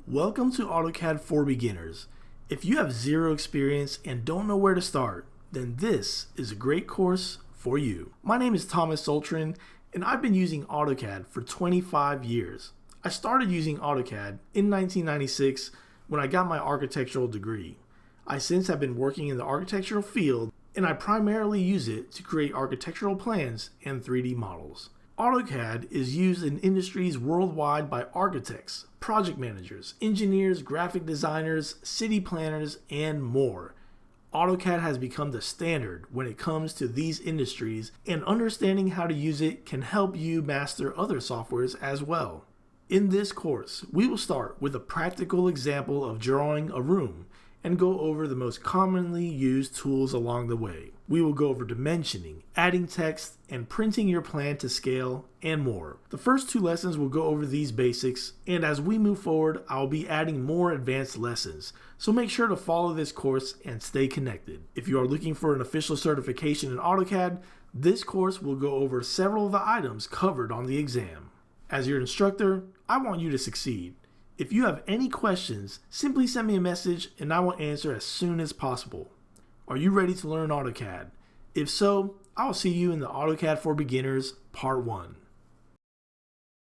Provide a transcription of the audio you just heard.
Welcome to Autocad for Beginners. If you have zero experience and don't know where to start, then this is a great course for you. My name is Thomas Soltrin, and I've been using AutoCAD for 25 years. I started using AutoCAD in 1996 when I got my architectural degree. I since have been working in the architectural field, and I primarily use it to create architectural plans and 3D models. AutoCAD is used in industries worldwide by architects, project managers, engineers, graphic designers, city planners, and more. AutoCAD has become the standard when it comes to these industries, and understanding how to use it can help you master other softwares as well. In this course, we will start with a practical example of drawing a room and go over the most commonly used tools along the way. We will go over dimensioning, adding text, and printing your plan to scale, and more. The first two lessons will go over these basics, and as we move forward, I'll be adding more advanced lessons, so make sure to follow this course and stay connected. If you are looking for an official certification in AutoCAD, this course will go over several of the items covered on the exam. As your instructor, I want you to succeed. If you have any questions, simply send me a message and I will answer as soon as possible. Are you ready to learn AutoCAD? If so, I will see you in the AutoCAD for Beginners Part 1.